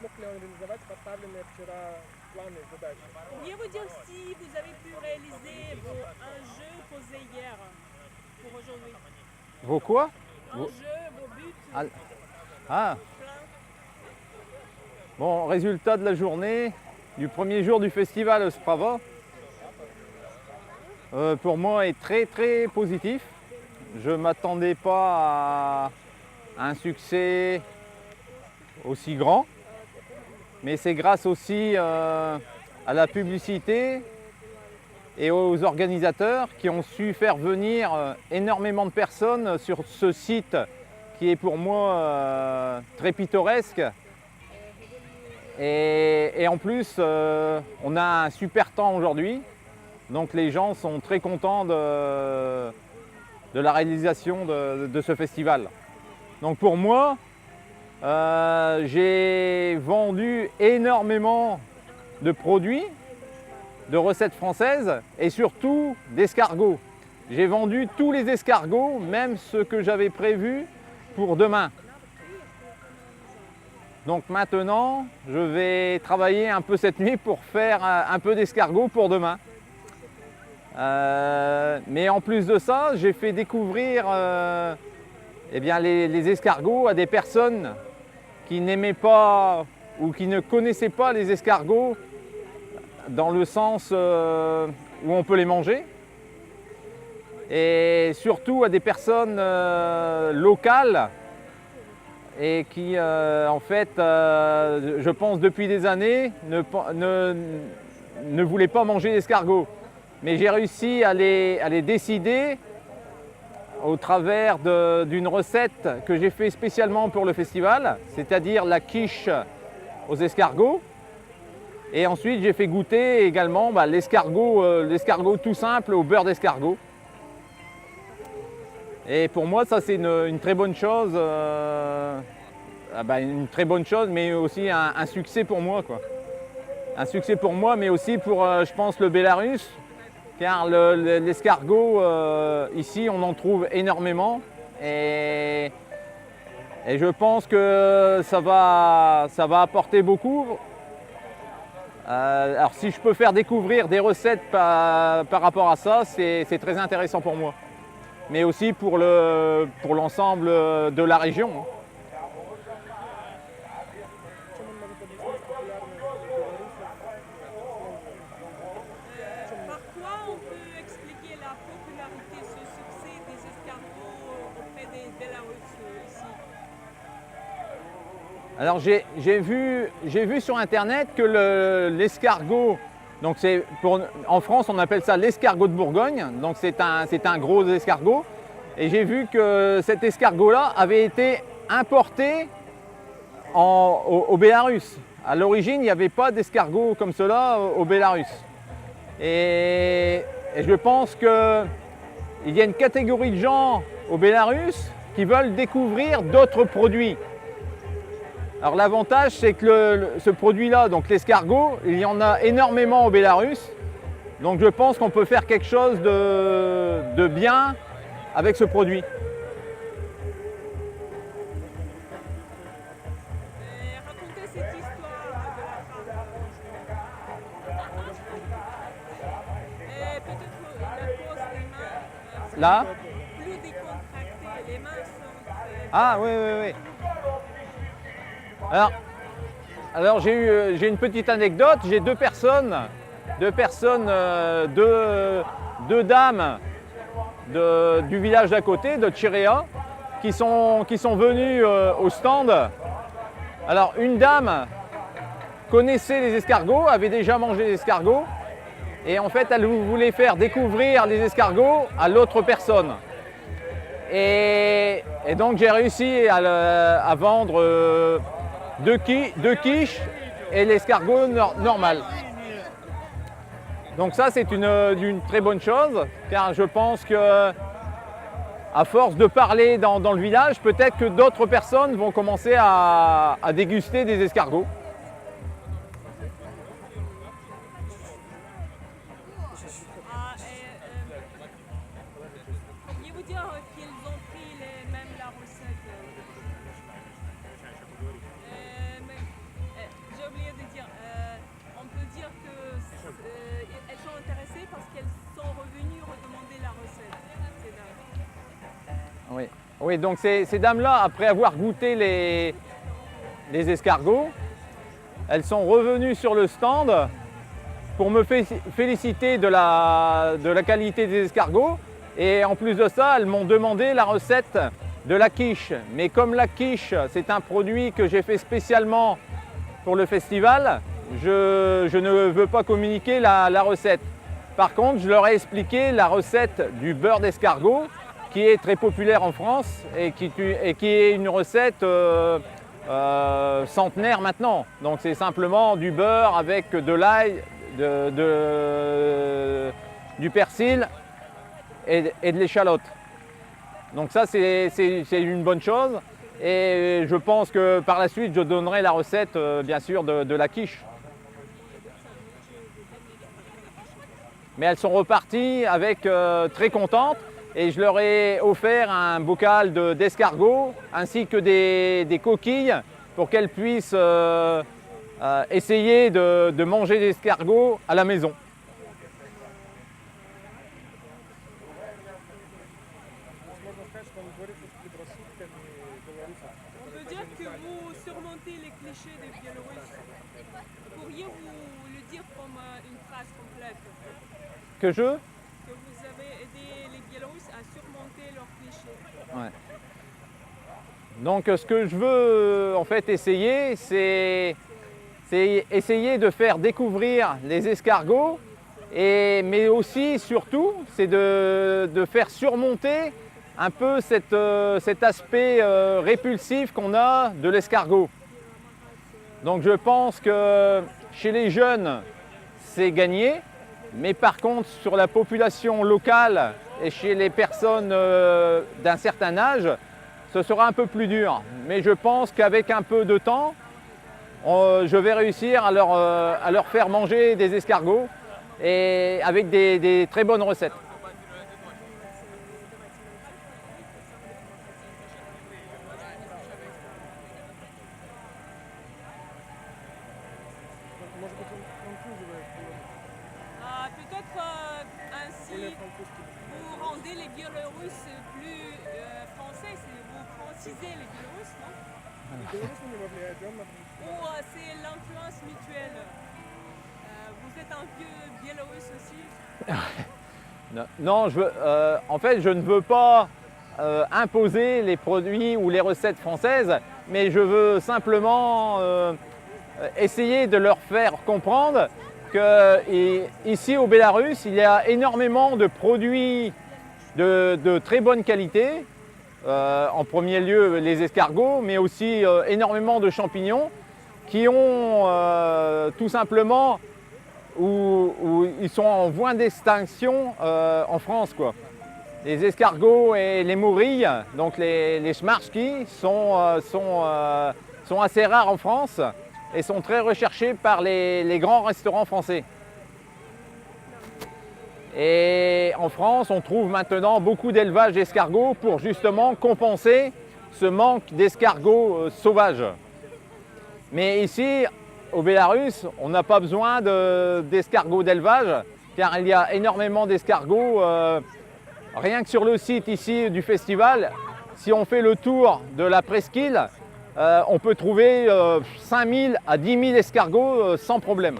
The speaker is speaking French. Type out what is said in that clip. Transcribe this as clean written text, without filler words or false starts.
смог ли он реализовать поставленные вчера планы, задачи? Pourriez vous dire si vous avez pu réaliser vos enjeux posés hier pour aujourd'hui? Vos quoi? Enjeux, vos buts, Ah, ah, plans. bon, résultat de la journée, du premier jour du festival Sprava, pour moi est très très positif. Je ne m'attendais pas à un succès aussi grand, mais c'est grâce aussi à la publicité et aux organisateurs qui ont su faire venir énormément de personnes sur ce site qui est pour moi très pittoresque. Et en plus, on a un super temps aujourd'hui, donc les gens sont très contents de la réalisation de ce festival. Donc pour moi, j'ai vendu énormément de produits, de recettes françaises et surtout d'escargots. J'ai vendu tous les escargots, même ceux que j'avais prévus pour demain. Donc maintenant, je vais travailler un peu cette nuit pour faire un peu d'escargot pour demain. Mais en plus de ça, j'ai fait découvrir eh bien, les escargots à des personnes qui n'aimaient pas ou qui ne connaissaient pas les escargots dans le sens où on peut les manger. Et surtout à des personnes locales et qui, en fait, je pense depuis des années, ne voulaient pas manger d'escargots. Mais j'ai réussi à les décider au travers d'une recette que j'ai fait spécialement pour le festival, c'est-à-dire la quiche aux escargots. Et ensuite, j'ai fait goûter également l'escargot tout simple au beurre d'escargot. Et pour moi, ça c'est une très bonne chose, une très bonne chose, mais aussi un succès pour moi, quoi. Un succès pour moi, mais aussi pour, je pense, le Bélarus, car l'escargot, ici, on en trouve énormément. Et je pense que ça va apporter beaucoup. Alors si je peux faire découvrir des recettes par rapport à ça, c'est très intéressant pour moi. Mais aussi pour l'ensemble de la région. Чем он может объяснить популярность белорусов в Словении? Par quoi on peut expliquer la popularité, ce succès des escargots auprès des Bélarusses ici? Alors j'ai vu sur internet que l'escargot, donc en France on appelle ça l'escargot de Bourgogne, donc c'est un gros escargot. Et j'ai vu que cet escargot-là avait été importé au Bélarus. À l'origine, il n'y avait pas d'escargot comme cela au Bélarus. Et je pense qu'il y a une catégorie de gens au Bélarus qui veulent découvrir d'autres produits. Alors l'avantage, c'est que ce produit-là, donc l'escargot, il y en a énormément au Bélarus. Donc je pense qu'on peut faire quelque chose de bien avec ce produit. Racontez cette histoire de la femme. Peut-être la pose des mains, Là? plus décontractée, les mains sont très... Ah oui, oui, oui. Alors j'ai une petite anecdote. J'ai deux dames du village d'à côté, de Chirea, qui sont venues au stand. Alors une dame connaissait les escargots, avait déjà mangé les escargots, et en fait elle voulait faire découvrir les escargots à l'autre personne. Et donc j'ai réussi à vendre deux quiches et l'escargot normal. Donc ça c'est une très bonne chose, car je pense que à force de parler dans le village, peut-être que d'autres personnes vont commencer à déguster des escargots. Pourriez-vous dire qu'ils ont pris même la recette? Oui, donc ces dames-là, après avoir goûté les escargots, elles sont revenues sur le stand pour me féliciter de la qualité des escargots. Et en plus de ça, elles m'ont demandé la recette de la quiche. Mais comme la quiche, c'est un produit que j'ai fait spécialement pour le festival, je ne veux pas communiquer la recette. Par contre, je leur ai expliqué la recette du beurre d'escargot qui est très populaire en France et qui est une recette centenaire maintenant. Donc c'est simplement du beurre avec de l'ail, du persil et de l'échalote. Donc ça c'est une bonne chose et je pense que par la suite je donnerai la recette bien sûr de la quiche. Mais elles sont reparties avec très contentes et je leur ai offert un bocal d'escargots ainsi que des coquilles pour qu'elles puissent essayer de manger des escargots à la maison. Можно сказать, что он борется с предрассудками белорусов. On peut dire que vous surmontez les clichés des Biélorusses. Pourriez-vous le dire comme une phrase complète? Que vous avez aidé les Biélorusses à surmonter leurs clichés. Ouais. Donc ce que je veux en fait essayer, c'est essayer de faire découvrir les escargots, mais aussi, surtout, c'est de faire surmonter un peu cet aspect répulsif qu'on a de l'escargot. Donc je pense que chez les jeunes, c'est gagné. Mais par contre, sur la population locale et chez les personnes d'un certain âge, ce sera un peu plus dur. Mais je pense qu'avec un peu de temps, je vais réussir à leur faire manger des escargots et avec des très bonnes recettes. Donc, может быть, он французывает Peut-être ainsi, более французский. vous rendez les Biélorusses plus français, vous francisez les Biélorusses, non? Беларусь на него влияет, и он на французский. Ou c'est l'influence mutuelle? Vous êtes un vieux Biélorusse aussi? Non, en fait, je ne veux pas imposer les produits ou les recettes françaises, mais je veux simplement essayer de leur faire comprendre qu'ici au Bélarus, il y a énormément de produits de très bonne qualité. En premier lieu, les escargots, mais aussi énormément de champignons qui ont tout simplement où ils sont en voie d'extinction en France, quoi. Les escargots et les morilles, donc les schmarski, sont assez rares en France et sont très recherchés par les grands restaurants français. Et en France, on trouve maintenant beaucoup d'élevage d'escargots pour justement compenser ce manque d'escargots sauvages. Mais ici, au Bélarus, on n'a pas besoin d'escargots d'élevage, car il y a énormément d'escargots. Rien que sur le site ici du festival, si on fait le tour de la presqu'île, on peut trouver 5 000 à 10 000 escargots sans problème.